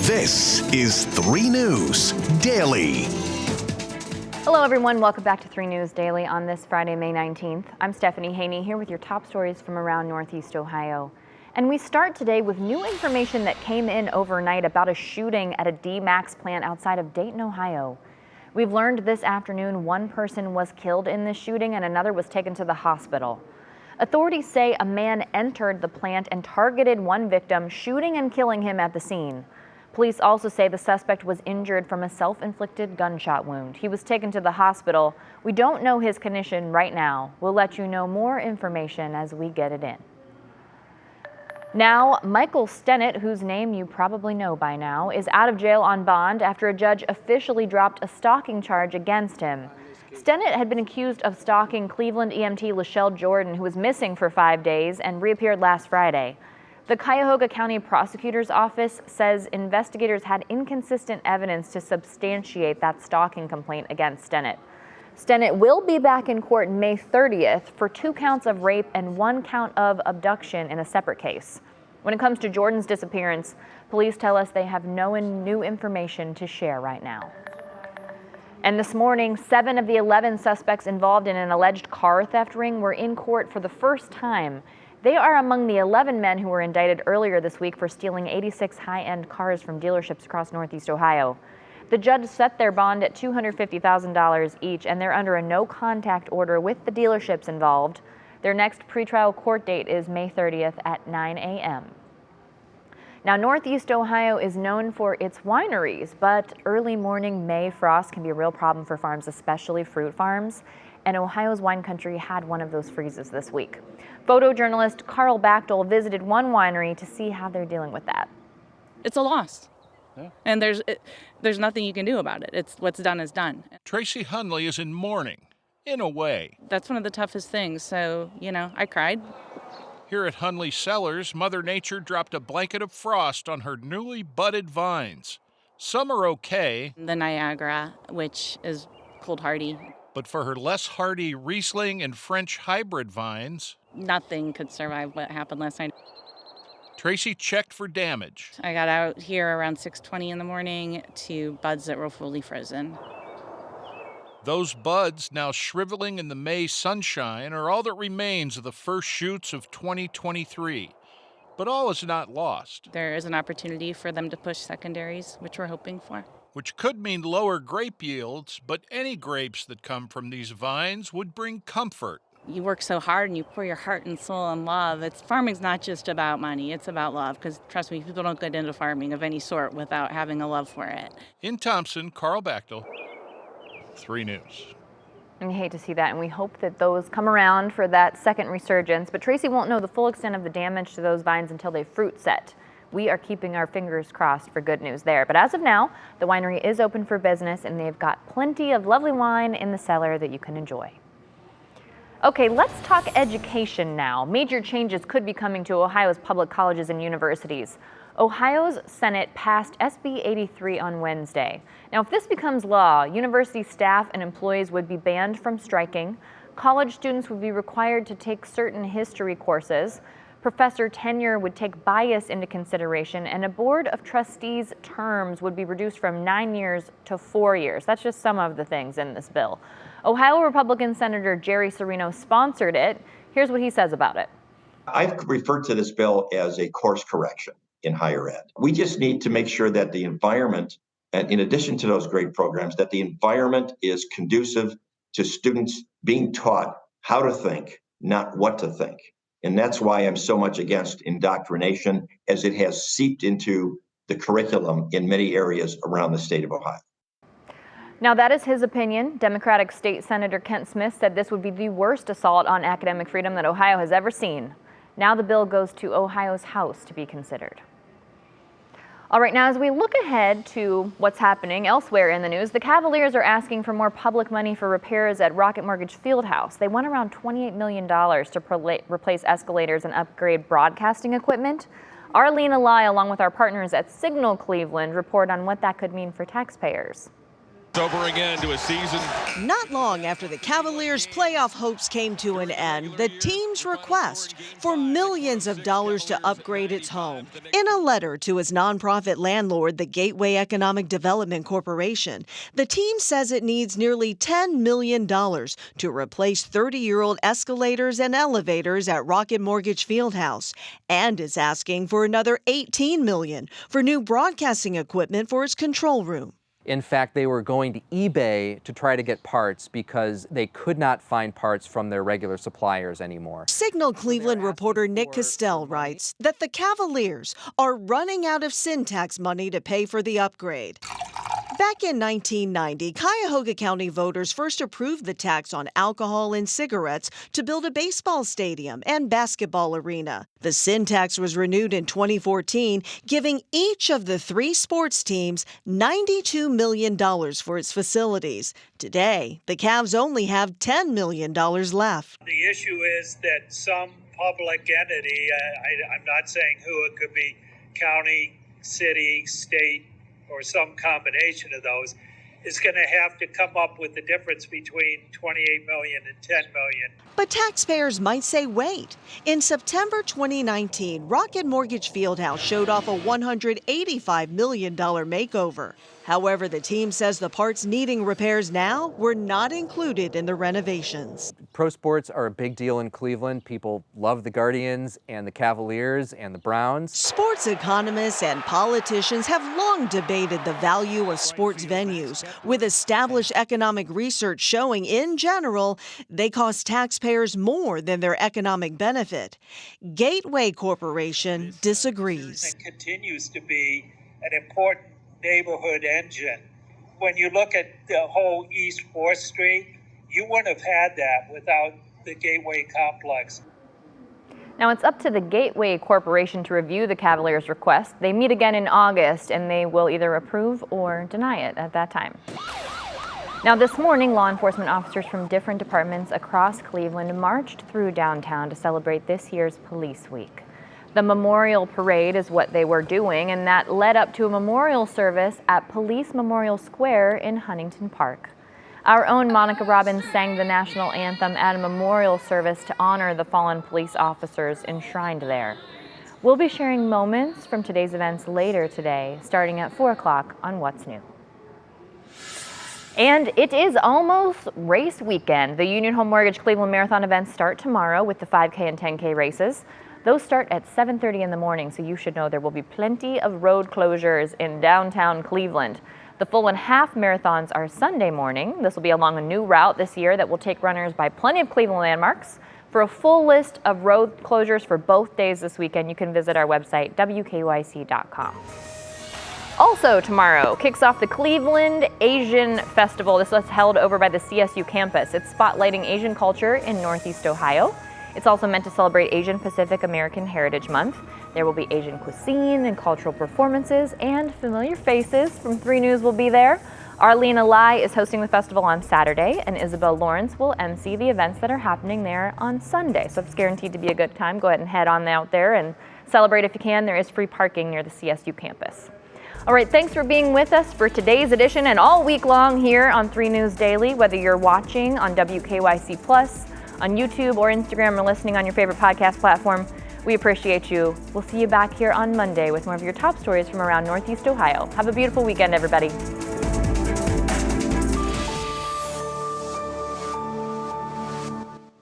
This is 3 News Daily. Hello everyone, welcome back to 3 News Daily on this Friday, May 19th. I'm Stephanie Haney here with your top stories from around Northeast Ohio. And we start today with new information that came in overnight about a shooting at a DMax plant outside of Dayton, Ohio. We've learned this afternoon one person was killed in this shooting and another was taken to the hospital. Authorities say a man entered the plant and targeted one victim, shooting and killing him at the scene. Police also say the suspect was injured from a self-inflicted gunshot wound. He was taken to the hospital. We don't know his condition right now. We'll let you know more information as we get it in. Now, Michael Stennett, whose name you probably know by now, is out of jail on bond after a judge officially dropped a stalking charge against him. Stennett had been accused of stalking Cleveland EMT LaChelle Jordan, who was missing for 5 days and reappeared last Friday. The Cuyahoga County Prosecutor's Office says investigators had inconsistent evidence to substantiate that stalking complaint against Stennett. Stennett will be back in court May 30th for 2 counts of rape and 1 count of abduction in a separate case. When it comes to Jordan's disappearance, police tell us they have no new information to share right now. And this morning, 7 of the 11 suspects involved in an alleged car theft ring were in court for the first time. They are among the 11 men who were indicted earlier this week for stealing 86 high-end cars from dealerships across Northeast Ohio. The judge set their bond at $250,000 each, and they're under a no-contact order with the dealerships involved. Their next pretrial court date is May 30th at 9 a.m. Now, Northeast Ohio is known for its wineries, but early morning May frost can be a real problem for farms, especially fruit farms. And Ohio's wine country had one of those freezes this week. Photojournalist Carl Bachtel visited one winery to see how they're dealing with that. It's a loss. Yeah. And there's nothing you can do about it. It's what's done is done. Tracy Hunley is in mourning, in a way. That's one of the toughest things. So, I cried. Here at Hunley Cellars, Mother Nature dropped a blanket of frost on her newly budded vines. Some are okay. The Niagara, which is cold hardy. But for her less hardy Riesling and French hybrid vines, nothing could survive what happened last night. Tracy checked for damage. I got out here around 6:20 in the morning to buds that were fully frozen. Those buds, now shriveling in the May sunshine, are all that remains of the first shoots of 2023. But all is not lost. There is an opportunity for them to push secondaries, which we're hoping for. Which could mean lower grape yields, but any grapes that come from these vines would bring comfort. You work so hard and you pour your heart and soul and love. Farming's not just about money, it's about love, because trust me, people don't get into farming of any sort without having a love for it. In Thompson, Carl Bachtel, 3 News. And you hate to see that, and we hope that those come around for that second resurgence, but Tracy won't know the full extent of the damage to those vines until they fruit set. We are keeping our fingers crossed for good news there. But as of now, the winery is open for business and they've got plenty of lovely wine in the cellar that you can enjoy. Okay, let's talk education now. Major changes could be coming to Ohio's public colleges and universities. Ohio's Senate passed SB 83 on Wednesday. Now, if this becomes law, university staff and employees would be banned from striking. College students would be required to take certain history courses. Professor tenure would take bias into consideration, and a board of trustees' terms would be reduced from 9 years to 4 years. That's just some of the things in this bill. Ohio Republican Senator Jerry Serino sponsored it. Here's what he says about it. I've referred to this bill as a course correction in higher ed. We just need to make sure that the environment, and in addition to those great programs, that the environment is conducive to students being taught how to think, not what to think. And that's why I'm so much against indoctrination, as it has seeped into the curriculum in many areas around the state of Ohio. Now, that is his opinion. Democratic State Senator Kent Smith said this would be the worst assault on academic freedom that Ohio has ever seen. Now the bill goes to Ohio's House to be considered. All right, now as we look ahead to what's happening elsewhere in the news, the Cavaliers are asking for more public money for repairs at Rocket Mortgage FieldHouse. They want around $28 million to replace escalators and upgrade broadcasting equipment. Our Lynna, along with our partners at Signal Cleveland, report on what that could mean for taxpayers. Over again to a season. Not long after the Cavaliers' playoff hopes came to an end, the team's request for millions of dollars to upgrade its home. In a letter to its nonprofit landlord, the Gateway Economic Development Corporation, the team says it needs nearly $10 million to replace 30-year-old escalators and elevators at Rocket Mortgage FieldHouse, and is asking for another $18 million for new broadcasting equipment for its control room. In fact, they were going to eBay to try to get parts because they could not find parts from their regular suppliers anymore. Signal Cleveland reporter Nick Castell writes that the Cavaliers are running out of sin tax money to pay for the upgrade. Back in 1990, Cuyahoga County voters first approved the tax on alcohol and cigarettes to build a baseball stadium and basketball arena. The sin tax was renewed in 2014, giving each of the three sports teams $92 million for its facilities. Today, the Cavs only have $10 million left. The issue is that some public entity, I'm not saying who, it could be county, city, state, or some combination of those, is going to have to come up with the difference between $28 million and $10 million. But taxpayers might say, wait. In September 2019, Rocket Mortgage FieldHouse showed off a $185 million makeover. However, the team says the parts needing repairs now were not included in the renovations. Pro sports are a big deal in Cleveland. People love the Guardians and the Cavaliers and the Browns. Sports economists and politicians have long debated the value of sports venues, with established economic research showing, in general, they cost taxpayers more than their economic benefit. Gateway Corporation disagrees. It continues to be an important neighborhood engine. When you look at the whole East 4th Street, you wouldn't have had that without the Gateway complex. Now it's up to the Gateway Corporation to review the Cavaliers' request. They meet again in August, and they will either approve or deny it at that time. Now this morning, law enforcement officers from different departments across Cleveland marched through downtown to celebrate this year's Police Week. The memorial parade is what they were doing, and that led up to a memorial service at Police Memorial Square in Huntington Park. Our own Monica Robbins sang the national anthem at a memorial service to honor the fallen police officers enshrined there. We'll be sharing moments from today's events later today, starting at 4 o'clock on What's New. And it is almost race weekend. The Union Home Mortgage Cleveland Marathon events start tomorrow with the 5K and 10K races. Those start at 7:30 in the morning, so you should know there will be plenty of road closures in downtown Cleveland. The full and half marathons are Sunday morning. This will be along a new route this year that will take runners by plenty of Cleveland landmarks. For a full list of road closures for both days this weekend, you can visit our website, WKYC.com. Also tomorrow kicks off the Cleveland Asian Festival. This is held over by the CSU campus. It's spotlighting Asian culture in Northeast Ohio. It's also meant to celebrate Asian Pacific American Heritage Month. There will be Asian cuisine and cultural performances, and familiar faces from 3 News will be there. Our Lynna Lai is hosting the festival on Saturday, and Isabel Lawrence will MC the events that are happening there on Sunday. So it's guaranteed to be a good time. Go ahead and head on out there and celebrate if you can. There is free parking near the CSU campus. All right, thanks for being with us for today's edition and all week long here on 3 News Daily, whether you're watching on WKYC Plus, on YouTube or Instagram, or listening on your favorite podcast platform. We appreciate you. We'll see you back here on Monday with more of your top stories from around Northeast Ohio. Have a beautiful weekend, everybody.